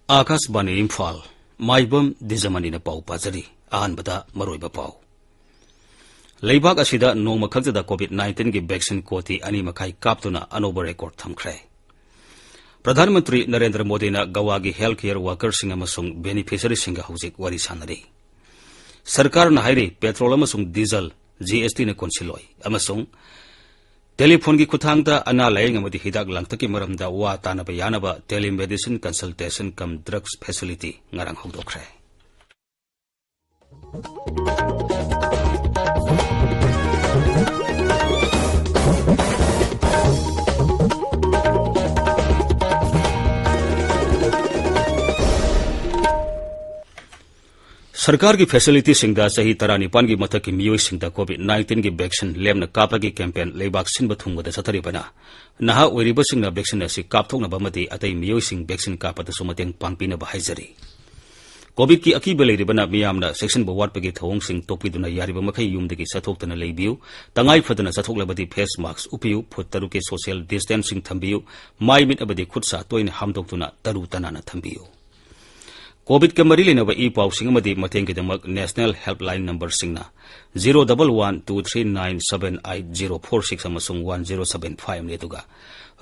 आकाशवाणी इम्फाल माइबम दिजमनी पाउ पाजरी अहनबदा मरोइबा पाउ लेबाक असिदा नोंमा खक्तदा कोविड-19 की वैक्सीन कोटी अनि मखाई कापतुना अनोबा रेकॉर्ड थमख्रे। प्रधानमंत्री नरेंद्र मोदी ने गोवा की हेल्थ केयर वर्कर्सिंग अमसुंग बेनिफिशियरीसिंग हौजिक वारी सानरी। सरकार हाइरी पेट्रोल अमसुंग डीजल जीएसटी ने कोनसिलोय अमसुंग टेलीफोन की खुथांगदा अना लायंग अमदी हिदाक लांगतकी मरमदा वा तानबा यानबा टेलीमेडिसिन कंसल्टेशन कम ड्रग्स फैसिलिटी ngarang हौदोख्रे। सरकार की फैसिलिटी सिंगदा सही तरानिपान की मथक की मियोई सिंगदा कोविड-19 की वैक्सीन लेमना कापगी कैंपेन लेबाक सिनब थुंगबदा सथरिबना नहा ओइरिबा सिंगना वैक्सीन असि कापथोंगनबा मति अतै मियोई सिंग वैक्सीन कापदसु मतेंग पांगपिनबा हाइजरी। कोविड की अकीब लेरिबना मियामना सेक्शन बवाटपगी थौंग सिंग तोपिदुना यारिबा मखै युमदगी सथोक्तना लेबियु तंगाई फदना सथोक्लबदी फेस मास्क उपियु फुट तरुके सोशल डिस्टेंसिंग थंबियु माइ मिट अबदी खुदसा तोइना हामदोक्तुना तरु तनाना थंबियु। कोविड के मरी लेनब ई पाउसिंग मदी मतेंग के दमक नेशनल हेल्पलाइन नंबर सिंगना 01123978046 अमसुंग 1075 नेतुगा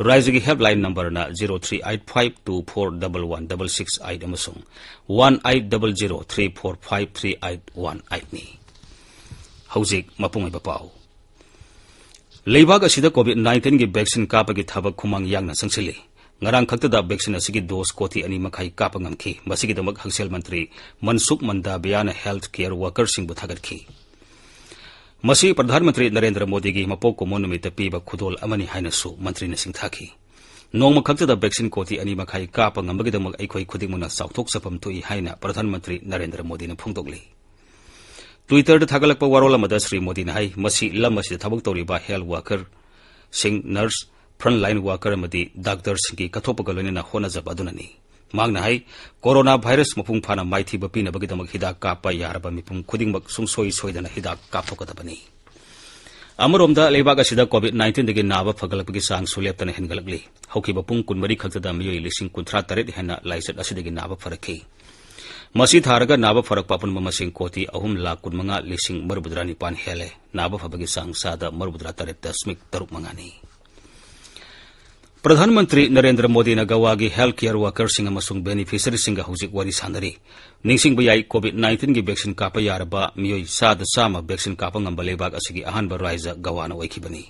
राज्य की हेल्पलाइन नंबर ना 0385241166 अमसुंग 180034533818 नि हौजिक मपुंगै पाउ लेबाक असिदा कोविड-19 की vaccine कापगी थबक खुमांग यांगना संगसिली। ngarang khaktada vaccine asigi dose koti ani makhai kapangamki masigi damak haksel mantri Mansukh Mandaviya health care workers sing buthagatki masi Pradhanmantri Narendra Modi gi mapok komon numita piba khudol amani hainasu mantri na singthaki nongma khaktada vaccine koti ani makhai kapangambagi damak aikhoi khudimuna sauthok sapam tui haina Pradhanmantri Narendra Modi na phongdokli Twitter da thagalakpa warola mada Sri Modi na hai masi lamasi thabak toriba health worker sing nurse frontline worker अमदी doctor सिंह की कथोपक लोइना होनाजब अदुननी मांगना है corona virus मपुंग फाना माइथी बपिनबगिदमक हिदाक कापा यारबा मिपुंग खुदिंगमक सुंगसोई सोइदना हिदाक कापथोकदबनी अमरोमदा लेबाक असिदा कोविड-19 दगी नाबा फगलपगी सांग सुलेप्तना हेनगलकली हौकिबा पुंग 12 खक्तदा मियोई 38 हेना लाइसट असिदगी नाबा फरकखी मसी थारगा नाबा फरक पापुनबा मसिंग कोटी 3,15,9 हेले नाबा फबगी सांग सादा 3.3 नि प्रधानमंत्री नरेंद्र मोदी ने गोवा की हेल्थ केयर वर्कर्स सिंग अमसुंग बेनिफिशियरी सिंग हौजिक वारी सानरी निंगसिंग याई कोविड-19 की वैक्सीन कापा यारबा मियोई साद सामा वैक्सीन कापा ngamba लेबाक असigi अहानबा राज्य गोवाना ओइखिबनी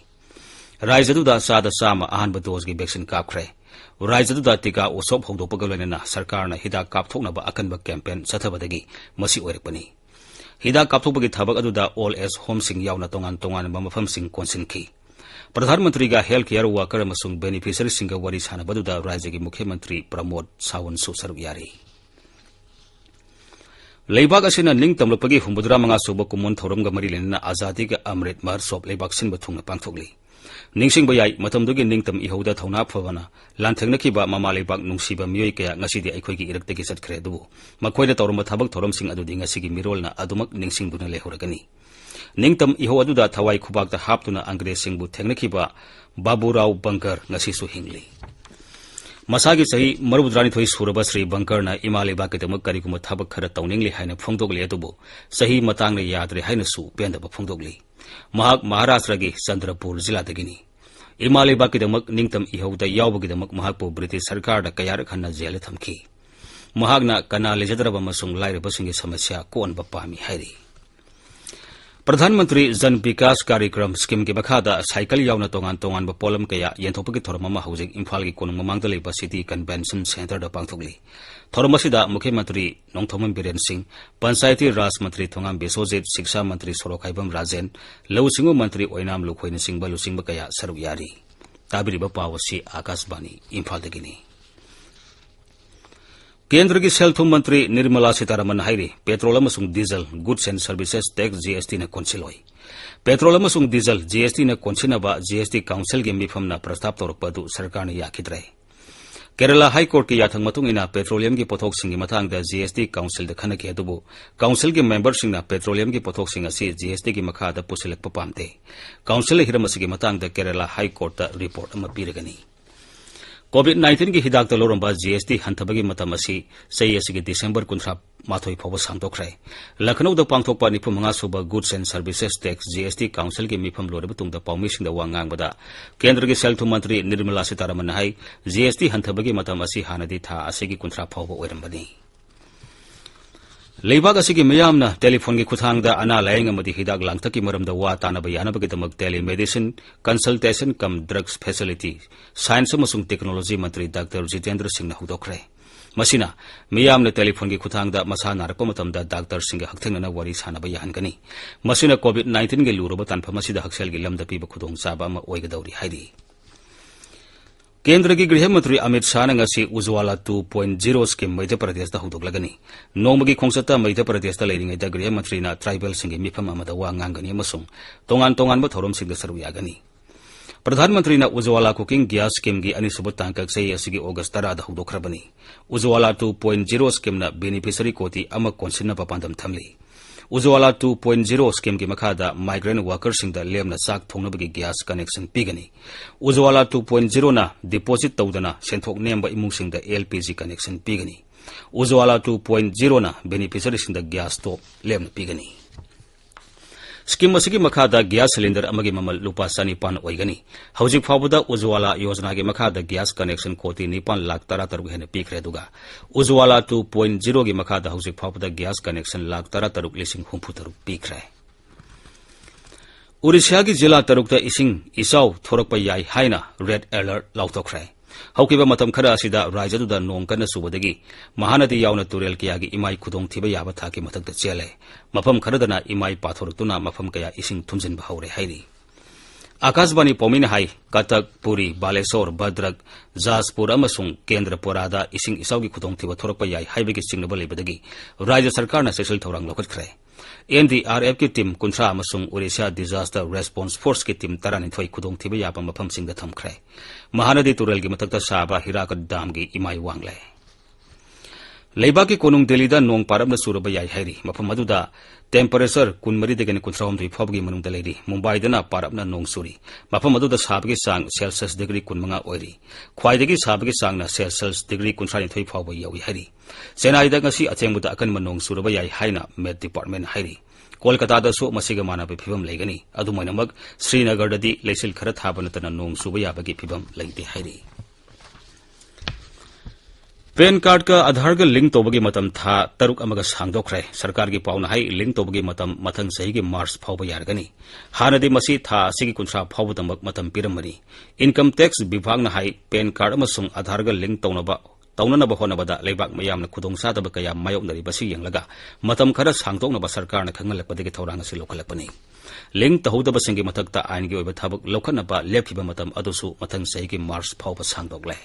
राज्य दुदा साद सामा अहानबा डोज की वैक्सीन कापख्रे राज्य दुदा टीका ओसोप हौदोपगा लोइना सरकारना हिदा कापथोकनबा अकनबा कैंपेन सथबदगी मसी ओइरकपनी हिदा कापथोकबगी थबक अदुदा ऑल एज होम सिंग यावना तोंगान तोंगान मफम सिंग कोनसिनखी प्रधानमंत्री का हेल्थ केयर वर्कर अमसुंग बेनिफिशियरी सिंग वारी सानबदुदा राज्य की मुख्यमंत्री प्रमोद सावंत सरुक यारी लेबाक असिना निंग तमलपगी 85 सुब कुमोन थौरमगा मरी लेना आजादी का अमृत महोत्सव लेबाक सिन बथुंगना पांगथोकली निंगसिंग याई मतमदुगी निंगतम इहौदा थौना फवना लांथेंगनखिबा ममा लेबाक नुंगसिबा मियोई कया ngasiदी अखोइगी इरक्तगी सटखरे दुबु मखोइदा तौरम थबक थौरमसिंग अदुदी ngasiगी मिरोलना अदुमक निंगसिंगदुना लेहोरगनी निंगतम इहो अदुदा थवाई खुबाकता हापतुना अंग्रेज सिंगबु थेंगनखिबा बाबूराव बंकर ngasisu हिंगली मसागी सही 32 सुरबा श्री बंकरना इमालेबा केदमक करिगुम थबक खरा तौनिंगली हाइना फोंगदोगली अदुबु सही मतांगना याद्रे हाइनासु पेंदबा फोंगदोगली महाक महाराष्ट्रगी चंद्रपुर जिलादगिनी इमालेबा केदमक निंगतम इहोदा यावबगिदमक महाकपु ब्रिटिश सरकारदा कयारक हन्ना जेल थमखी महाकना कना लेजदरबा मसुंग लाइरबसिंगी समस्या कोनबा पामी हाइरी प्रधानमंत्री जन विकास कार्यक्रम स्कीम के मखादा साइकिल यावना तोंगान तोंगान पोलम कया येंथोपगी थोरममा हौजिक इम्फाल की कोनुंग ममांगदा लेबा सिटी कन्वेंशन सेंटर दा पांगथोगली थोरमसिदा मुख्यमंत्री नोंथोमन बिरेन सिंह पंचायती राज मंत्री थोंगाम बेसोजित शिक्षा मंत्री सोरोखाइबम राजेन लौसिंगु मंत्री ओइनाम लुखोइन सिंह बलुसिंग कया सरुक यारी ताबिरिबा पावसी आकाशवाणी इम्फाल दगिनी केंद्र की सेल्थुम मंत्री निर्मला सीतारमण हाइरी पेट्रोल अमसुंग diesel goods and services tax GST ने कोनसिलोई पेट्रोल अमसुंग डीजल जीएसटी ने कोनसिनबा जीएसटी काउंसिल की मिफमना प्रस्ताव तौरपदु सरकार ने याखिद्रे Kerala High Court ki yathang matung ina petroleum ki pothok sing gi mathang da GST Council da khana ki adubu Council ki member sing na petroleum ki pothok sing asi GST ki makha da pusilak pa pamte Council hiram asigi matang da Kerala High Court da report ama piragani COVID-19 ki hidak da loramba GST hantabagi matam asi sei asigi December 13 mathoi phawa sangtokre Lucknow da pangthokpa nipum manga suba Goods and Services Tax GST Council ki mifam lore butung da paumi sing da wangang bada Kendra ki Selth Mantri Nirmala Sitaraman hai GST hantabagi matam asi hanadi tha asigi 13 phawa oirambani Leibag asigi miyamna telephone ki khuthang da ana layang amadi hidak langta ki maram da wa tana bayana bagi damak telemedicine consultation cum drugs facility science amasung technology mantri Dr. Jitendra Singh na hudokre Masina miyamna telephone ki khuthang da masa narakpa matam da Dr. Singh haktheng na wari sana bayan gani Masina COVID-19 ge luroba tanpha masida haksel gi lamda piba khudong saba ama oigadauri haidi Kendra ki Griha Mantri Amit Shah na ngasi Ujwala 2.0 scheme Madhya Pradesh da hudoglagani Nomagi khongsata Madhya Pradesh da leiringai da Griha Mantri na tribal singi mifam amada wa ngangani amasung tongan ba thorom sing da saruyagani Pradhan Mantri na Ujwala cooking gas scheme gi anisuba tangkak sei asigi August 10 da hudokrabani Ujwala 2.0 scheme na beneficiary koti ama konsinna papandam thamli Ujwala 2.0 scheme ki makada migrant workers sing da lemna sak thongna bagi gas connection pigani Ujwala 2.0 na deposit tawdana senthok nemba imung sing da LPG connection pigani Ujwala 2.0 na beneficiary sing da gas stove lemna pigani Scheme asigi makada gas cylinder amagi mamal lupa sanipan oigani hawjik phawbada Ujwala yojana gi makada gas connection koti 9 lakh 13 hena pikre duga Ujwala 2.0 gi makada hawjik phawbada gas connection lakh 13 lising humputaruk pikre Odisha gi jila tarukta ising isau thorakpa yai haina red alert lautokre Haukiba matam khara asida rajya da nong kana subadagi mahanadi yauna turel kiya gi imai khudong thiba yaba thaki mathak da chele mafam khara dana imai pathoruktuna mafam kaya ising thumjin ba haure hairi Akashbani Pomin hai Katak Puri Balesor Badrak Jaspur amasung Kendrapura da ising isau gi khudong thiba thorakpa yai haibagi singnaba lebadagi rajya sarkar na special thorang lokhatkre NDRF ki team kuntra amasung Odisha Disaster Response Force ki team tarani thoi khudong thiba yaba mafam singda thamkhre Mahanadi Turel gi matakta Saba Hirakat Dam gi imai wangle Leibag ki konung Delhi da nong parab na suraba yai hairi mafam aduda temperature 13 degani 13 phobgi manung da leiri Mumbai da na parab na nong suri mafam aduda sabagi sang Celsius degree 15 oiri khwaidagi sabagi sang na Celsius degree 13 phobwa yawi hairi Chennai da ngasi achengbuda akan manong suraba yai haina Met Department hairi Kolkata da so masiga mana be phibam leigani adumainamag Srinagar da di leisil khara thabana tana nong suba yabagi phibam leite hairi PAN card ka Aadhaar ga link tobagi matam tha taruk amaga sangdokre sarkar gi pauna hai link tobagi matam mathang sahi gi March phawba yargani hanadi masi tha sigi kuntra phawba damak matam piramani income tax bibhag na hai PAN card amasung Aadhaar ga link taunanaba honabada leibak mayamna khudong sadaba kaya mayoknari basi yenglaga matam khara sangdoknaba sarkar na khangalakpadagi thorang asi lokhalakpani link tahudaba singi mathakta ain gi oiba thabak lokhanaba lephiba matam adusu mathang sahi gi March phawba sangdokle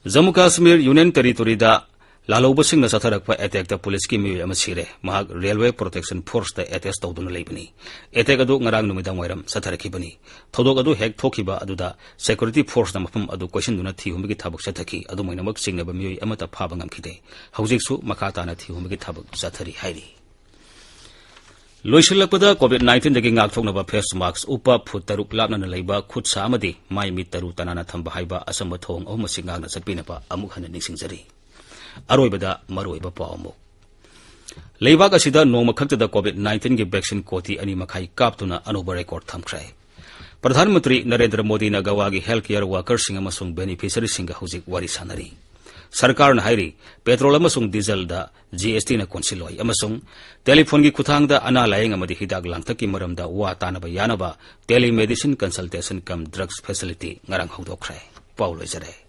Jammu Kashmir Union Territory da lalauba sing na satharakpa attack da police ki mi amasire mahak railway protection force da attack tawduna leibani attack adu ngarang numidang wairam satharaki bani thodok adu hek thokiba aduda security force da mafam adu question duna thi humigi thabak sathaki adu moinamak singnaba mi amata phaba ngamkhide hawjiksu makata na thi humigi thabak sathari hairi Loisilakpada COVID-19 dagi ngakthoknaba face mask upa phut taruk lapna na leiba khut sa amadi mai mi taru tanana thamba haiba asamba thong o masingang na satpinapa amuk hana ningsingjari aroibada maroiba pawmo leiba ga sida noma khakta da COVID-19 gi vaccine koti ani makhai kaptuna anoba record thamkhrai Pradhan Mantri Narendra Modi na gawa gi healthcare workers singa masung beneficiary singa hujik wari sanari Sarkar na hairi petrol amasung diesel da GST na konsiloi amasung telephone gi khuthang da ana layeng amadi hidak langthaki maramda wa tanaba yanaba telemedicine consultation cum drugs facility ngarang hodokre Paulo Jare